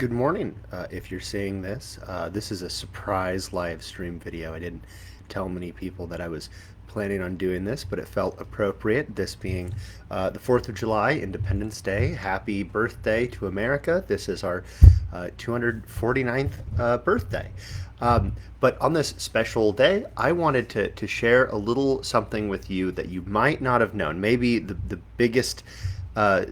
Good morning. If you're seeing this, this is a surprise live stream video. I didn't tell many people that I was planning on doing this, but it felt appropriate. This being the 4th of July, Independence Day. Happy birthday to America. This is our 249th birthday. But on this special day, I wanted to share a little something with you that you might not have known. Maybe the biggest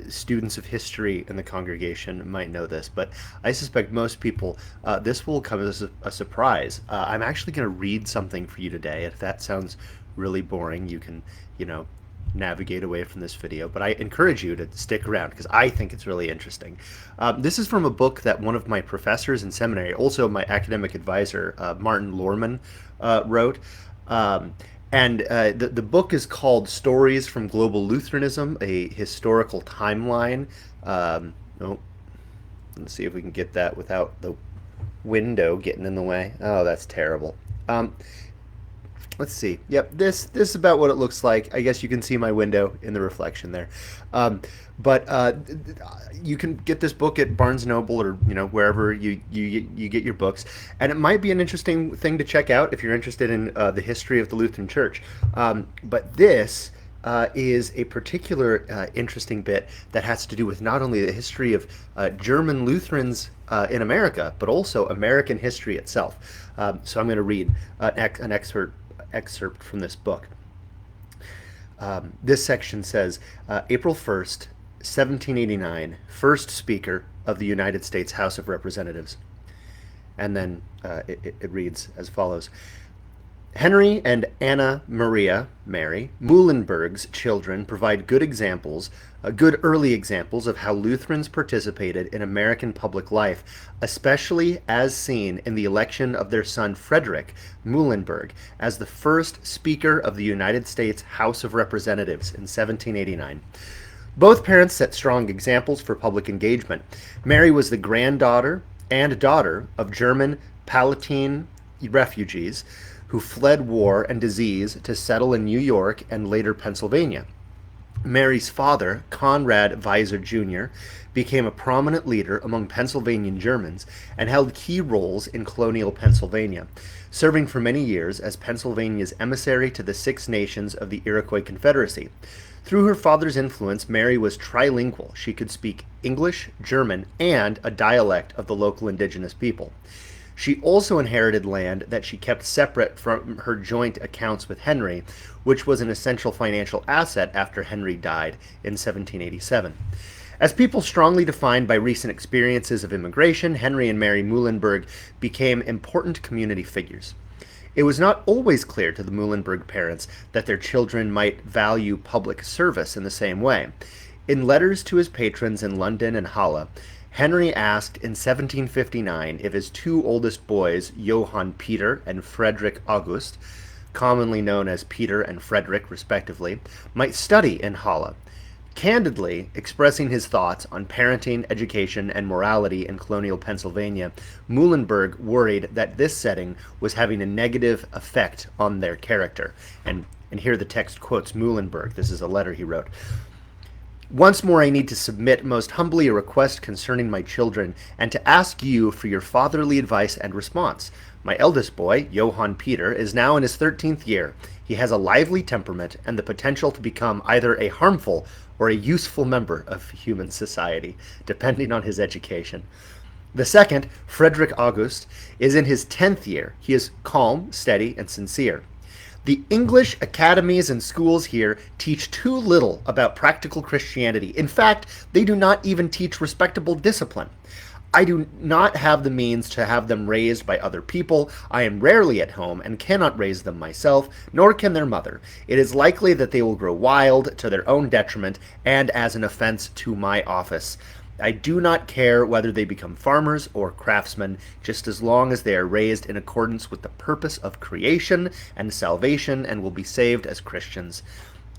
students of history in the congregation might know this, but I suspect most people, this will come as a surprise. I'm actually going to read something for you today. If that sounds really boring, you can, you know, navigate away from this video, but I encourage you to stick around because I think it's really interesting. This is from a book that one of my professors in seminary, also my academic advisor, Martin Lorman, wrote. The book is called Stories from Global Lutheranism, a Historical Timeline. Oh, let's see if we can get that without the window getting in the way. Oh, that's terrible. Um, let's see. Yep, this is about what it looks like. I guess you can see my window in the reflection there. Um, but you can get this book at Barnes and Noble or wherever you get your books, and it might be an interesting thing to check out if you're interested in the history of the Lutheran Church. But this is a particular interesting bit that has to do with not only the history of German Lutherans in America, but also American history itself. So I'm going to read an excerpt from this book. This section says, April 1st, 1789, first Speaker of the United States House of Representatives. And then it reads as follows. Henry and Anna Maria, Mary, Muhlenberg's children provide good early examples of how Lutherans participated in American public life, especially as seen in the election of their son Frederick Muhlenberg as the first Speaker of the United States House of Representatives in 1789. Both parents set strong examples for public engagement. Mary was the granddaughter and daughter of German Palatine refugees who fled war and disease to settle in New York and later Pennsylvania. Mary's father, Conrad Weiser Jr., became a prominent leader among Pennsylvanian Germans and held key roles in colonial Pennsylvania, serving for many years as Pennsylvania's emissary to the Six Nations of the Iroquois Confederacy. Through her father's influence, Mary was trilingual. She could speak English, German, and a dialect of the local indigenous people. She also inherited land that she kept separate from her joint accounts with Henry, which was an essential financial asset after Henry died in 1787. As people strongly defined by recent experiences of immigration, Henry and Mary Muhlenberg became important community figures. It was not always clear to the Muhlenberg parents that their children might value public service in the same way. In letters to his patrons in London and Halle, Henry asked in 1759 if his two oldest boys, Johann Peter and Frederick August, commonly known as Peter and Frederick respectively, might study in Halle. Candidly expressing his thoughts on parenting, education, and morality in colonial Pennsylvania, Muhlenberg worried that this setting was having a negative effect on their character. And here the text quotes Muhlenberg. This is a letter he wrote. Once more I need to submit most humbly a request concerning my children, and to ask you for your fatherly advice and response. My eldest boy, Johann Peter, is now in his 13th year. He has a lively temperament and the potential to become either a harmful or a useful member of human society, depending on his education. The second, Frederick August, is in his 10th year. He is calm, steady, and sincere. The English academies and schools here teach too little about practical Christianity. In fact, they do not even teach respectable discipline. I do not have the means to have them raised by other people. I am rarely at home and cannot raise them myself, nor can their mother. It is likely that they will grow wild to their own detriment and as an offense to my office. I do not care whether they become farmers or craftsmen, just as long as they are raised in accordance with the purpose of creation and salvation and will be saved as Christians.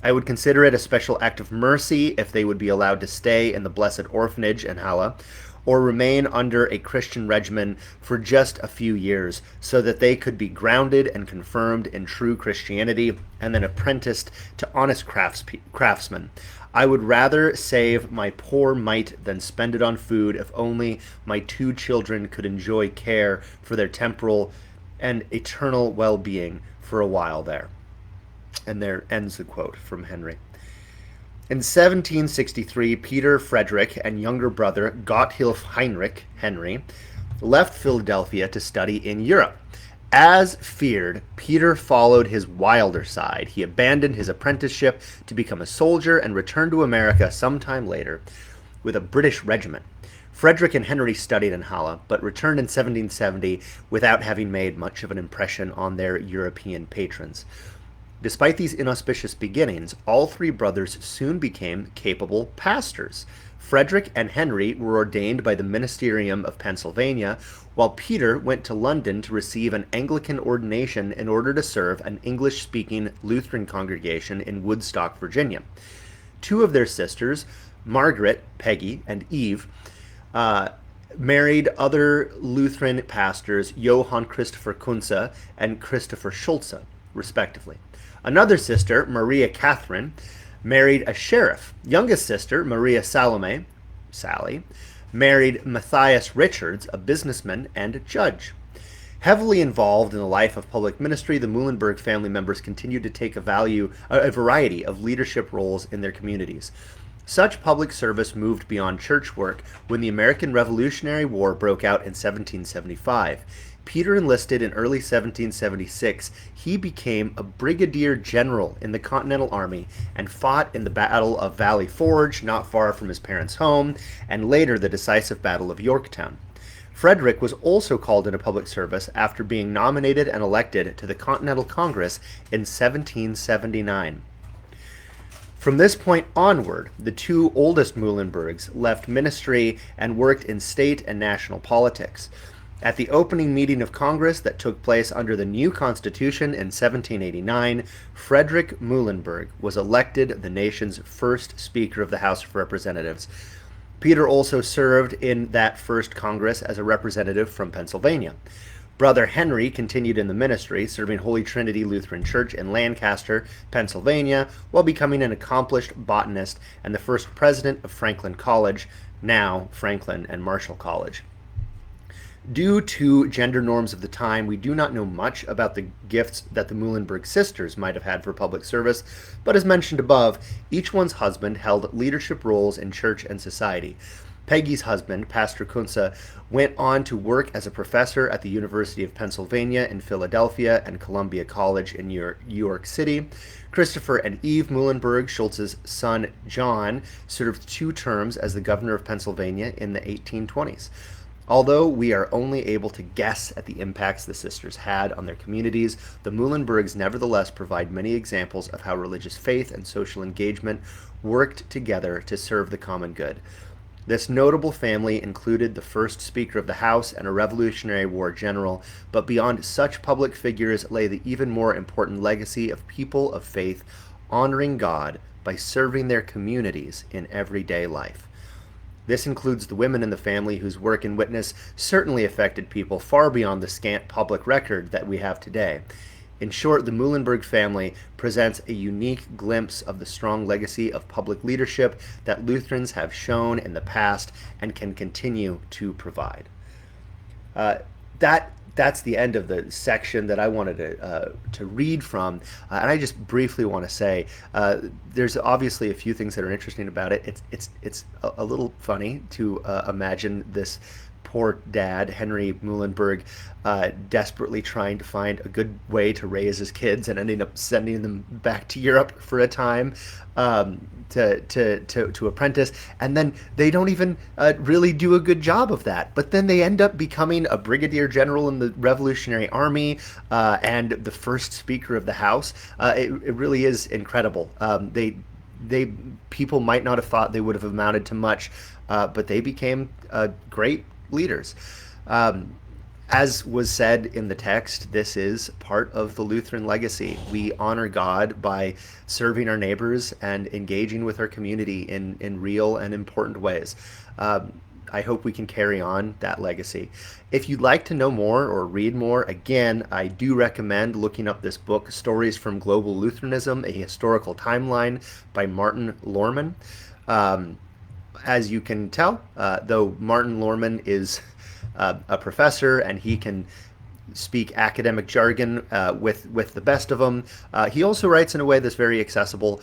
I would consider it a special act of mercy if they would be allowed to stay in the Blessed Orphanage in Halle, or remain under a Christian regimen for just a few years, so that they could be grounded and confirmed in true Christianity and then apprenticed to honest craftsmen. I would rather save my poor mite than spend it on food if only my two children could enjoy care for their temporal and eternal well-being for a while there. And there ends the quote from Henry. In 1763, Peter Frederick and younger brother Gotthilf Heinrich Henry left Philadelphia to study in Europe. As feared, Peter followed his wilder side. He abandoned his apprenticeship to become a soldier and returned to America sometime later with a British regiment. Frederick and Henry studied in Halle, but returned in 1770 without having made much of an impression on their European patrons. Despite these inauspicious beginnings, all three brothers soon became capable pastors. Frederick and Henry were ordained by the Ministerium of Pennsylvania, while Peter went to London to receive an Anglican ordination in order to serve an English-speaking Lutheran congregation in Woodstock, Virginia. Two of their sisters, Margaret, Peggy, and Eve, married other Lutheran pastors, Johann Christopher Kunze and Christopher Schulze, respectively. Another sister, Maria Catherine, married a sheriff. Youngest sister, Maria Salome, Sally, married Matthias Richards, a businessman and a judge. Heavily involved in the life of public ministry, the Muhlenberg family members continued to take a variety of leadership roles in their communities. Such public service moved beyond church work when the American Revolutionary War broke out in 1775. Peter enlisted in early 1776. He became a brigadier general in the Continental Army and fought in the Battle of Valley Forge, not far from his parents' home, and later the decisive Battle of Yorktown. Frederick was also called into public service after being nominated and elected to the Continental Congress in 1779. From this point onward, the two oldest Muhlenbergs left ministry and worked in state and national politics. At the opening meeting of Congress that took place under the new Constitution in 1789, Frederick Muhlenberg was elected the nation's first Speaker of the House of Representatives. Peter also served in that first Congress as a representative from Pennsylvania. Brother Henry continued in the ministry, serving Holy Trinity Lutheran Church in Lancaster, Pennsylvania, while becoming an accomplished botanist and the first president of Franklin College, now Franklin and Marshall College. Due to gender norms of the time, we do not know much about the gifts that the Muhlenberg sisters might have had for public service, but as mentioned above, each one's husband held leadership roles in church and society. Peggy's husband, Pastor Kunze, went on to work as a professor at the University of Pennsylvania in Philadelphia and Columbia College in New York City. Christopher and Eve Muhlenberg, Schulze's son John, served 2 terms as the governor of Pennsylvania in the 1820s. Although we are only able to guess at the impacts the sisters had on their communities, the Muhlenbergs nevertheless provide many examples of how religious faith and social engagement worked together to serve the common good. This notable family included the first Speaker of the House and a Revolutionary War general, but beyond such public figures lay the even more important legacy of people of faith honoring God by serving their communities in everyday life. This includes the women in the family whose work and witness certainly affected people far beyond the scant public record that we have today. In short, the Muhlenberg family presents a unique glimpse of the strong legacy of public leadership that Lutherans have shown in the past and can continue to provide. That's the end of the section that I wanted to read from, and I just briefly want to say there's obviously a few things that are interesting about it. It's a little funny to imagine this poor dad, Henry Muhlenberg, desperately trying to find a good way to raise his kids and ending up sending them back to Europe for a time to apprentice, and then they don't even really do a good job of that. But then they end up becoming a brigadier general in the Revolutionary Army and the first Speaker of the House. It really is incredible. People might not have thought they would have amounted to much, but they became great leaders. As was said in the text, this is part of the Lutheran legacy. We honor God by serving our neighbors and engaging with our community in real and important ways. I hope we can carry on that legacy. If you'd like to know more or read more, again, I do recommend looking up this book, Stories from Global Lutheranism, A Historical Timeline by Martin Lorman. Um, as you can tell, though Martin Lorman is a professor and he can speak academic jargon with the best of them. He also writes in a way that's very accessible.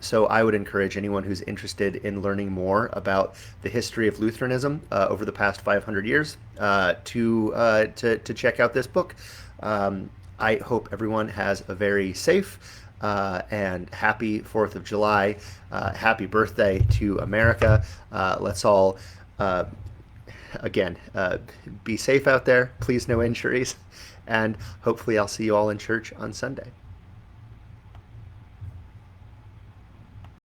So I would encourage anyone who's interested in learning more about the history of Lutheranism over the past 500 years to check out this book. I hope everyone has a very safe and happy 4th of July. Happy birthday to America. Let's all again, be safe out there. Please, no injuries. And hopefully, I'll see you all in church on Sunday.